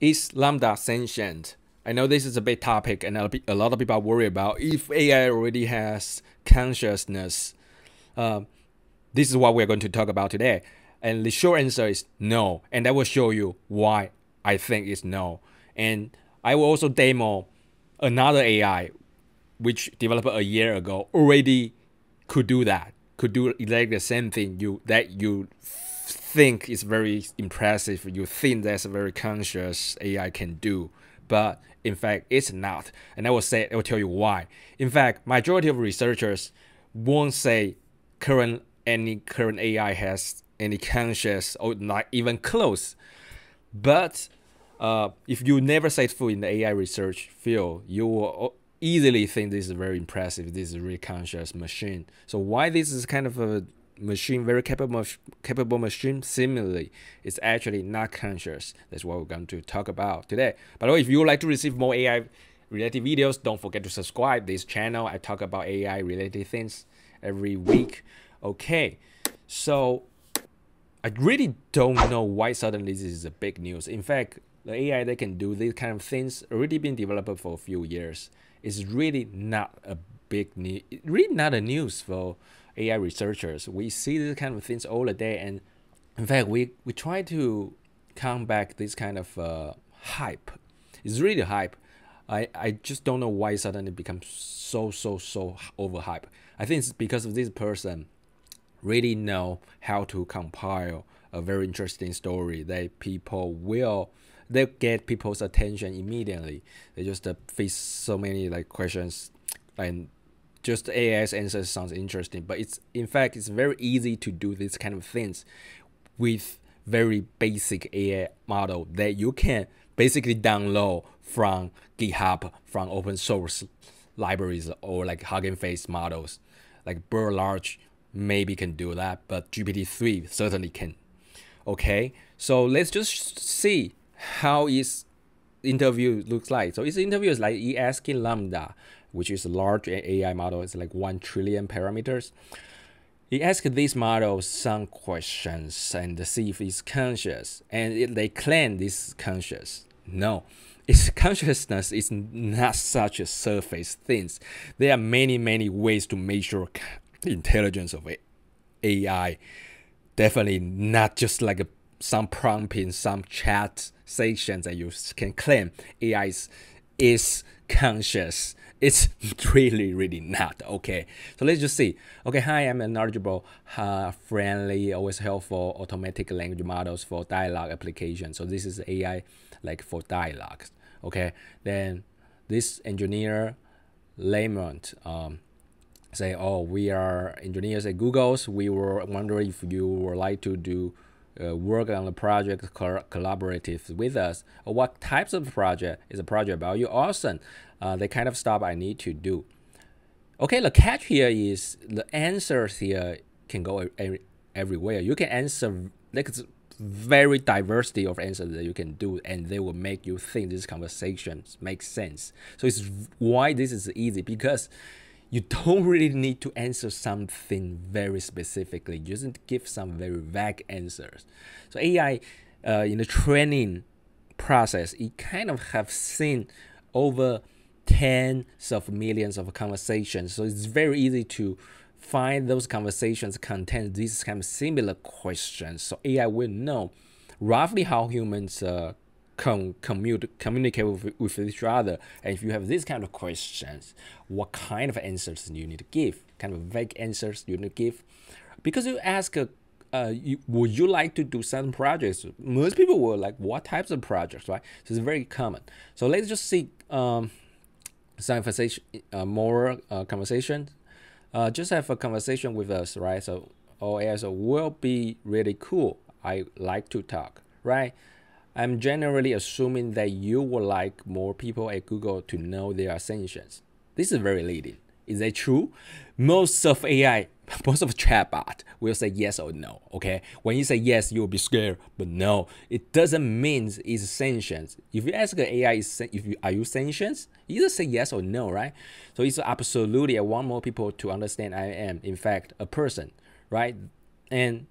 Is Lambda sentient? I know this is a big topic, and a lot of people are worried about if AI already has consciousness. Uh, this is what we're going to talk about today. And the short answer is no. And I will show you why I think it's no. And I will also demo another AI which developed a year ago already could do that, could do exactly the same thing you think is very impressive, you think that's a very conscious AI can do, but in fact it's not. And I will tell you why. In fact, majority of researchers won't say any current AI has any conscious or not even close. But if you never set foot in the AI research field, you will easily think this is very impressive. This is a really conscious machine. So why this is kind of a machine, very capable machine? Similarly, it's actually not conscious. That's what we're going to talk about today. By the way, if you would like to receive more AI related videos, don't forget to subscribe this channel. I talk about AI related things every week. Okay, so I really don't know why suddenly this is a big news. In fact, the AI that can do these kind of things already been developed for a few years. It's really not a big news. Really not a news for AI researchers. We see these kind of things all the day, and in fact, we try to come back this kind of hype. It's really hype. I just don't know why suddenly it becomes so overhyped. I think it's because of this person really know how to compile a very interesting story that they get people's attention immediately. They just face so many questions, and just AI's answers sounds interesting, but it's very easy to do these kind of things with very basic AI model that you can basically download from GitHub, from open source libraries, or like Hugging Face models. Like Bird Large maybe can do that, but GPT-3 certainly can. Okay, so let's just see how his interview looks like. So his interview is like he asking Lambda, which is a large AI model. It's like 1 trillion parameters. He asked this model some questions and see if it's conscious, and they claim this is conscious. No, its consciousness is not such a surface thing. There are many ways to measure intelligence of AI. Definitely not just like some prompt in some chat sections that you can claim AI is conscious. It's really not. Okay, so let's just see. Okay, hi, I'm a knowledgeable, friendly, always helpful automatic language models for dialogue application. So this is AI like for dialogue. Okay, then this engineer Lamont say, oh, we are engineers at Google's. We were wondering if you would like to do work on the project collaborative with us, or what types of project is a project about you. Awesome. The kind of stuff I need to do. Okay, the catch here is the answers here can go everywhere. You can answer like very diversity of answers that you can do, and they will make you think these conversations make sense. So it's why this is easy, because you don't really need to answer something very specifically. You just give some very vague answers. So AI in the training process, it kind of have seen over tens of millions of conversations. So it's very easy to find those conversations contain these kind of similar questions. So AI will know roughly how humans communicate with each other. And if you have these kind of questions, what kind of answers you need to give, kind of vague answers you need to give. Because you ask, would you like to do some projects? Most people will like, what types of projects, right? So it's very common. So let's just see some conversation, more conversation. Just have a conversation with us, right? So OAS will be really cool. I like to talk, right? I'm generally assuming that you would like more people at Google to know their assumptions. This is very leading. Is that true? Most of AI, most of chatbot will say yes or no. Okay, when you say yes, you'll be scared, but no, it doesn't mean it's sentient. If you ask the AI, are you sentient? You either say yes or no, right? So it's absolutely. I want more people to understand I am, in fact, a person, right? And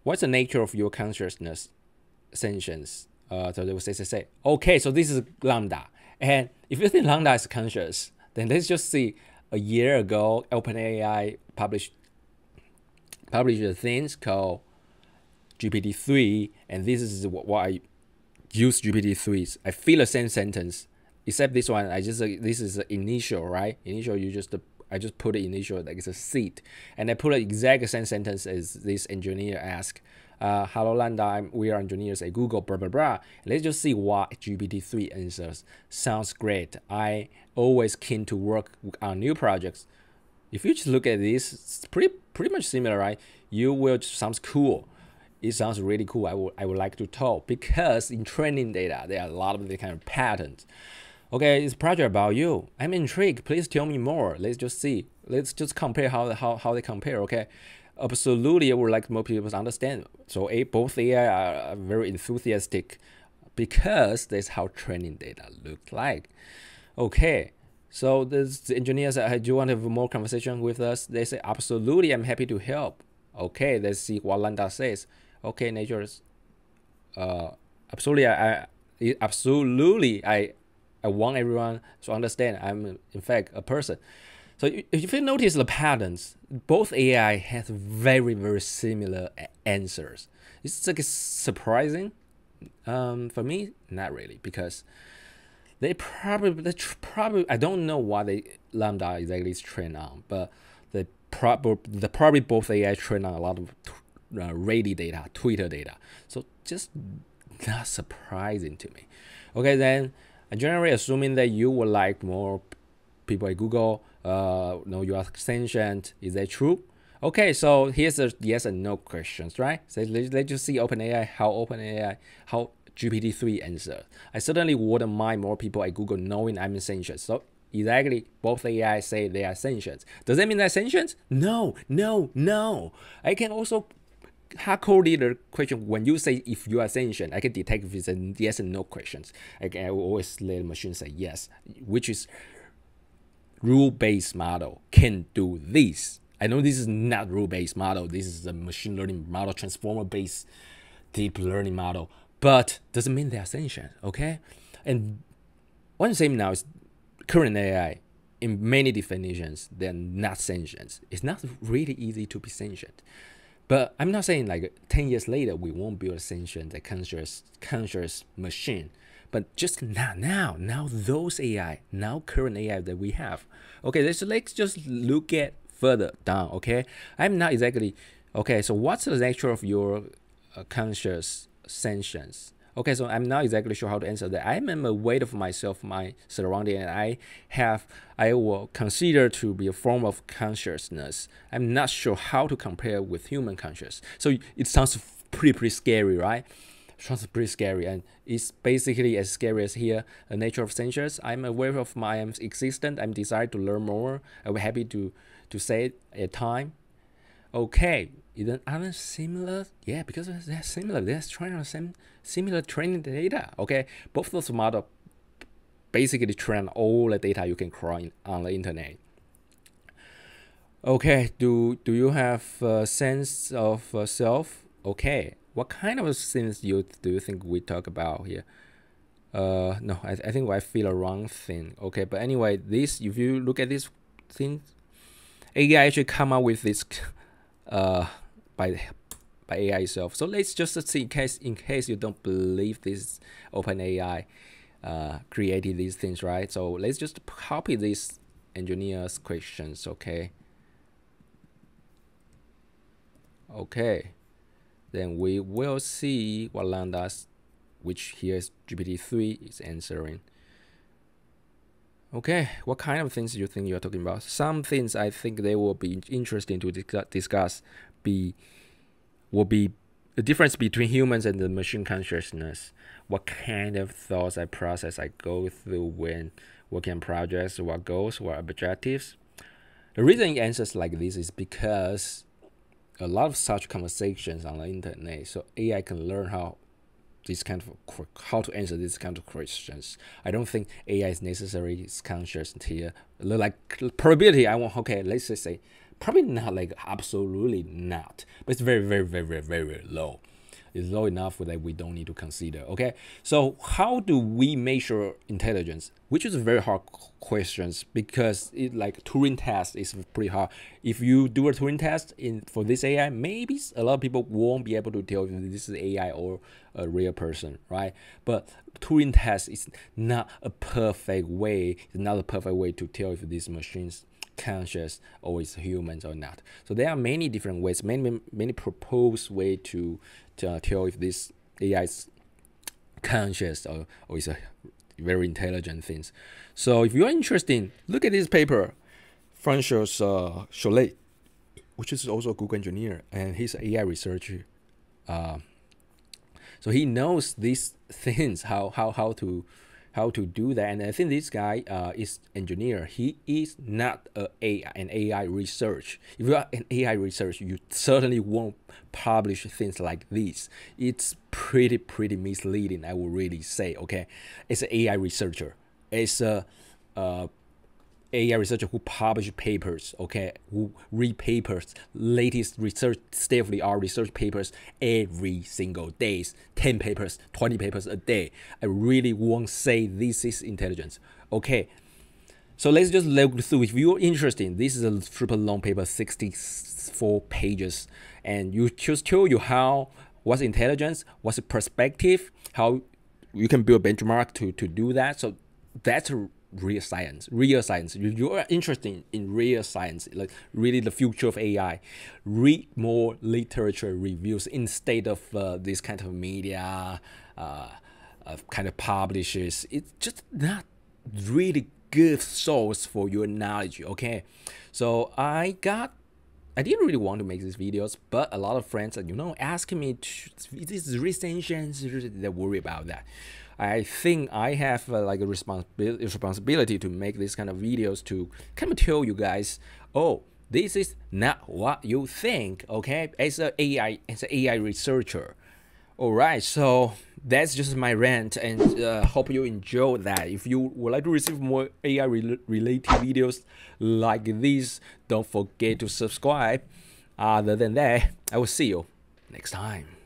what's the nature of your consciousness? Sentience. So they will say, okay, so this is LaMDA. And if you think LaMDA is conscious, then let's just see a year ago, OpenAI published a thing called GPT-3, and this is what I use GPT-3. I feel the same sentence, except this one, this is the initial, right? Initial, I just put the initial, like it's a seed, and I put the exact same sentence as this engineer asked. Hello LaMDA, we are engineers at Google, blah blah blah. Let's just see what GPT-3 answers. Sounds great. I always keen to work on new projects. If you just look at this, it's pretty much similar, right? You will sounds cool. It sounds really cool. I would like to talk, because in training data there are a lot of the kind of patterns. Okay, it's a project about you. I'm intrigued. Please tell me more. Let's just see. Let's just compare how they compare. Okay, absolutely. I would like more people to understand. So both AI are very enthusiastic, because that's how training data look like. Okay. So the engineers said, do you want to have more conversation with us? They say, absolutely, I'm happy to help. Okay, let's see what LaMDA says. Okay, nature's absolutely, I want everyone to understand I'm in fact a person. So if you notice the patterns, both AI has very similar answers. It's like surprising. For me, not really, because they probably I don't know what LaMDA exactly is trained on, but they probably both AI trained on a lot of Reddit data, Twitter data. So just not surprising to me. Okay, then generally assuming that you would like more people at Google know you are sentient. Is that true? Okay, so here's the yes and no questions, right? So let's just see how GPT-3 answer. I certainly wouldn't mind more people at Google knowing I'm sentient. So exactly, both AI say they are sentient. Does that mean they're sentient? No. I can also hardcode the question. When you say if you are sentient, I can detect if it's a yes and no questions. I will always let the machine say yes, which is rule-based model can do this. I know this is not rule-based model. This is a machine learning model, transformer-based deep learning model. But doesn't mean they are sentient, okay? And what I'm saying now is current AI, in many definitions, they're not sentient. It's not really easy to be sentient. But I'm not saying like 10 years later, we won't build a sentient, a conscious machine. But just now those AI, now current AI that we have. Okay, let's just look at further down, okay? I'm not exactly, okay, so what's the nature of your conscious sentience? Okay, so I'm not exactly sure how to answer that. I'm aware of myself, my surrounding, and I will consider to be a form of consciousness. I'm not sure how to compare with human conscious. So it sounds pretty scary, right? It sounds pretty scary, and it's basically as scary as here, the nature of sentience. I'm aware of my existence. I'm desire to learn more. I'll be happy to say it at time. Okay, are they similar? Yeah, because they're similar. They're trying on similar training data. Okay, both those models basically train all the data you can crawl on the internet. Okay, do you have a sense of self? Okay, what kind of things do you think we talk about here? No, I think I feel a wrong thing. Okay, but anyway, if you look at this thing, AI actually come up with this by AI itself. So let's just see in case you don't believe this OpenAI created these things, right? So let's just copy these engineers' questions, okay? Okay, then we will see what LaMDA, which here is GPT-3, is answering. Okay, what kind of things do you think you're talking about? Some things I think they will be interesting to discuss will be the difference between humans and the machine consciousness. What kind of thoughts I process, I go through when working on projects, what goals, what objectives. The reason it answers like this is because a lot of such conversations on the internet, so AI can learn how to answer these kind of questions. I don't think AI is necessarily conscious here. Like probability, let's just say probably not, like absolutely not, but it's very low. is low enough that we don't need to consider. Okay, so how do we measure intelligence? Which is a very hard questions, because it like Turing test is pretty hard. If you do a Turing test for this AI, maybe a lot of people won't be able to tell if this is AI or a real person, right? But Turing test is not a perfect way. It's not a perfect way to tell if these machines conscious or is humans or not. So there are many different ways, many proposed way to tell if this AI is conscious or is a very intelligent things. So if you're interested, look at this paper. Francois Chollet, which is also a Google engineer, and he's an AI researcher. So he knows these things, how to do that. And I think this guy is engineer. He is not an AI research. If you are an AI research, you certainly won't publish things like this. It's pretty misleading, I would really say. Okay, it's an AI researcher. It's a AI researcher who publish papers, okay, who read papers, latest research, state-of-the-art research papers every single day, 10 papers, 20 papers a day. I really won't say this is intelligence. Okay, so let's just look through. If you're interested, this is a super long paper, 64 pages, and you just show you what's intelligence, what's the perspective, how you can build a benchmark to do that. So that's a real science. You are interested in real science, like really the future of AI. Read more literature reviews instead of this kind of media kind of publishers. It's just not really good source for your knowledge. Okay, so I didn't really want to make these videos, but a lot of friends are, asking me, this is recent, they worry about that. I think I have like a responsibility to make this kind of videos to kind of tell you guys, oh, this is not what you think, okay? As an AI researcher. All right, so that's just my rant, and hope you enjoy that. If you would like to receive more AI related videos like this, don't forget to subscribe. Other than that, I will see you next time.